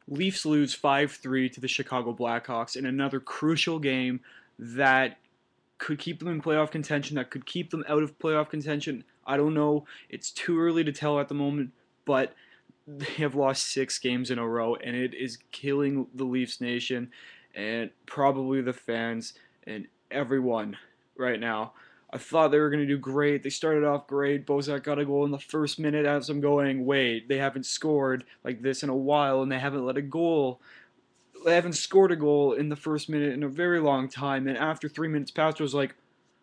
Leafs lose 5-3 to the Chicago Blackhawks in another crucial game that could keep them in playoff contention, that could keep them out of playoff contention. I don't know. It's too early to tell at the moment, but they have lost 6 games in a row, and it is killing the Leafs nation and probably the fans and everyone right now. I thought they were going to do great. They started off great. Bozak got a goal in the first minute as I'm going, wait, they haven't scored like this in a while, and they haven't let a goal. They haven't scored a goal in the first minute in a very long time. And after 3 minutes passed, I was like,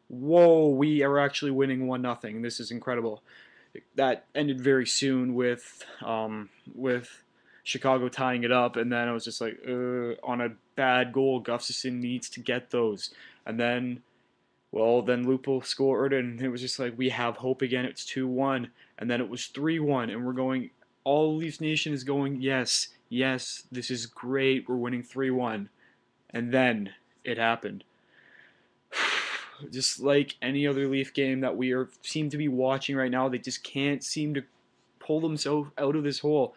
whoa, we are actually winning 1-0. This is incredible. That ended very soon with Chicago tying it up, and then I was just like, on a bad goal, Gustafsson needs to get those, and then Lupo scored, and it was just like we have hope again. It's 2-1, and then it was 3-1, and we're going. All Leafs Nation is going, yes, yes, this is great. We're winning 3-1, and then it happened. Just like any other Leaf game that we are seem to be watching right now, they just can't seem to pull themselves out of this hole.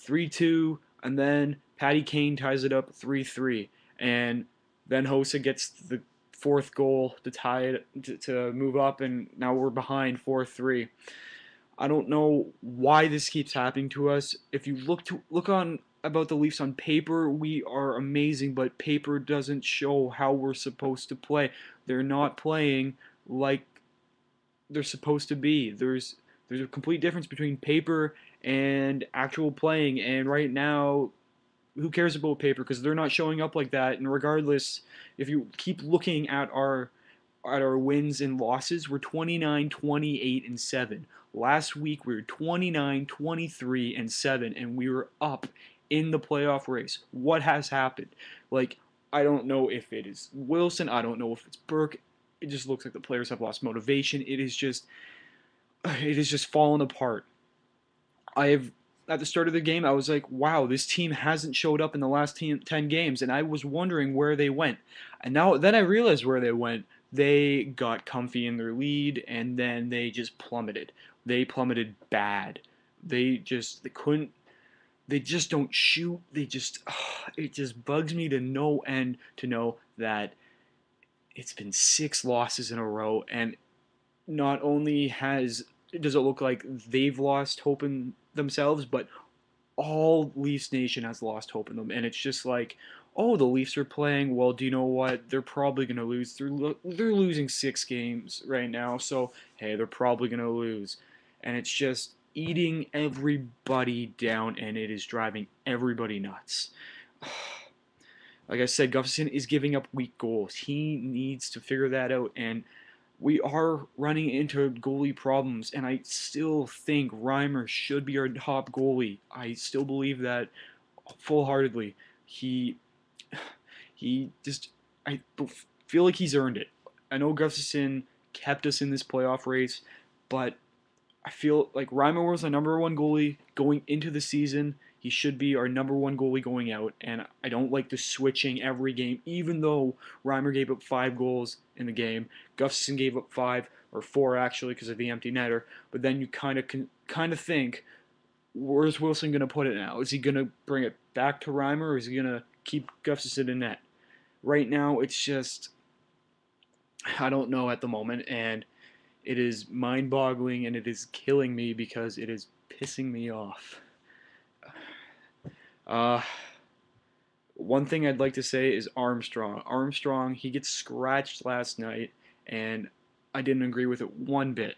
3-2, and then Patty Kane ties it up 3-3, and then Hossa gets the fourth goal to tie it to move up, and now we're behind 4-3. I don't know why this keeps happening to us. If you look on about the Leafs on paper, we are amazing, but paper doesn't show how we're supposed to play. They're not playing like they're supposed to be. There's a complete difference between paper and actual playing, and right now who cares about paper because they're not showing up like that. And regardless, if you keep looking at our wins and losses, we're 29, 28, and 7. Last week we were 29, 23, and 7, and we were up in the playoff race. What has happened? Like, I don't know if it is Wilson, I don't know if it's Burke. It just looks like the players have lost motivation. It is just fallen apart. I have At the start of the game, I was like, wow, this team hasn't showed up in the last 10 games, and I was wondering where they went. And then I realized where they went. They got comfy in their lead, and then they just plummeted. They plummeted bad. They couldn't, they just don't shoot. It just bugs me to no end to know that it's been 6 losses in a row, and not only does it look like they've lost hope in themselves, but all Leafs Nation has lost hope in them, and it's just like, oh, the Leafs are playing well. Do you know what? They're probably gonna lose. They're losing 6 games right now, so hey, they're probably gonna lose, and it's just eating everybody down, and it is driving everybody nuts. Like I said, Gustafsson is giving up weak goals. He needs to figure that out, and we are running into goalie problems, and I still think Reimer should be our top goalie. I still believe that full heartedly. He he just I feel like he's earned it. I know Gustafsson kept us in this playoff race, but I feel like Reimer was our number one goalie going into the season. He should be our number one goalie going out, and I don't like the switching every game. Even though Reimer gave up 5 goals in the game, Gustafsson gave up 5 or 4 actually because of the empty netter. But then you kind of think, where's Wilson gonna put it now? Is he gonna bring it back to Reimer, or is he gonna keep Gustafsson in net? Right now, it's just I don't know at the moment, and it is mind-boggling, and it is killing me because it is pissing me off. Uh, One thing I'd like to say is Armstrong. Armstrong, he gets scratched last night, and I didn't agree with it one bit.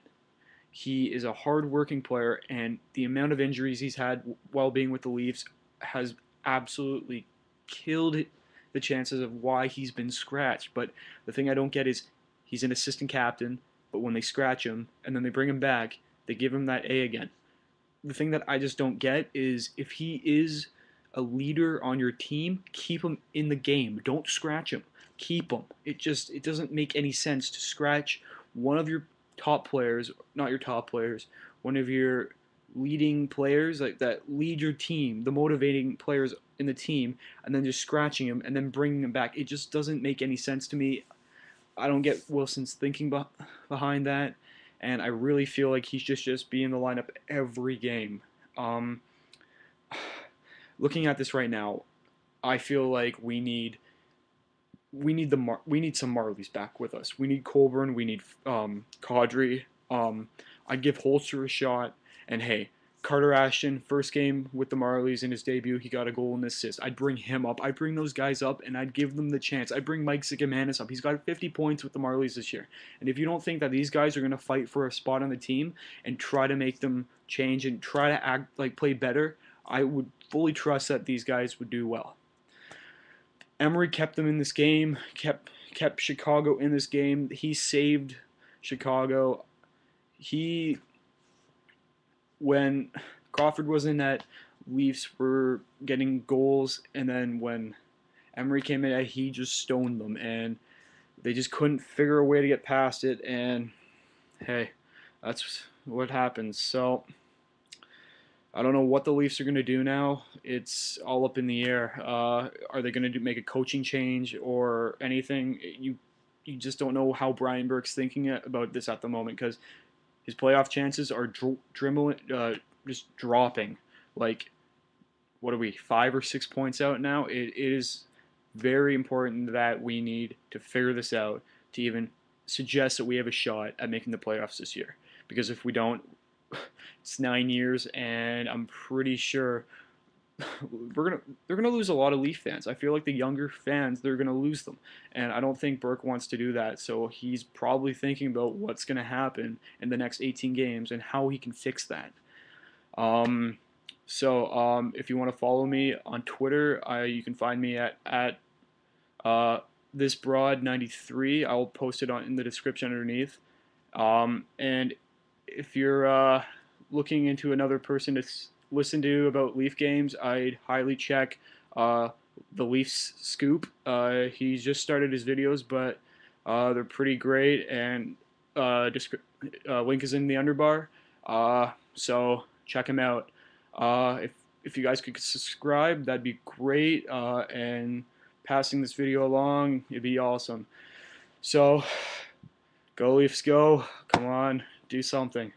He is a hard-working player, and the amount of injuries he's had while being with the Leafs has absolutely killed the chances of why he's been scratched. But the thing I don't get is he's an assistant captain, but when they scratch him and then they bring him back, they give him that A again. The thing that I just don't get is if he is a leader on your team, keep him in the game. Don't scratch him. Keep him. It doesn't make any sense to scratch one of your top players, not your top players, one of your leading players like that lead your team, the motivating players in the team, and then just scratching him and then bringing him back. It just doesn't make any sense to me. I don't get Wilson's thinking behind that, and I really feel like he's just be in the lineup every game. Um, looking at this right now, I feel like we need some Marlies back with us. We need Colburn. We need Kadri. I'd give Holster a shot. And hey, Carter Ashton, first game with the Marlies in his debut, he got a goal and assist. I'd bring him up. I'd bring those guys up, and I'd give them the chance. I'd bring Mike Zigomanis up. He's got 50 points with the Marlies this year. And if you don't think that these guys are going to fight for a spot on the team and try to make them change and try to act like play better, I would fully trust that these guys would do well. Emery kept them in this game, kept Chicago in this game. He saved Chicago. He When Crawford was in net, Leafs were getting goals, and then when Emery came in, he just stoned them, and they just couldn't figure a way to get past it. And hey, that's what happens. So I don't know what the Leafs are going to do now. It's all up in the air. Are they going to make a coaching change or anything? You just don't know how Brian Burke's thinking about this at the moment, because his playoff chances are just dropping. Like, what are we, 5 or 6 points out now? It is very important that we need to figure this out to even suggest that we have a shot at making the playoffs this year. Because if we don't, it's 9 years, and I'm pretty sure they're gonna lose a lot of Leaf fans. I feel like the younger fans, they're gonna lose them, and I don't think Burke wants to do that. So he's probably thinking about what's gonna happen in the next 18 games and how he can fix that. Um, if you want to follow me on Twitter, you can find me at thisbroad93. I'll post it in the description underneath. And if you're looking into another person to listen to about Leaf games, I'd highly check the Leafs Scoop. He's just started his videos, but they're pretty great, and link is in the underbar. So check him out. If you guys could subscribe, that'd be great. And passing this video along, it'd be awesome. So go Leafs, go! Come on, do something.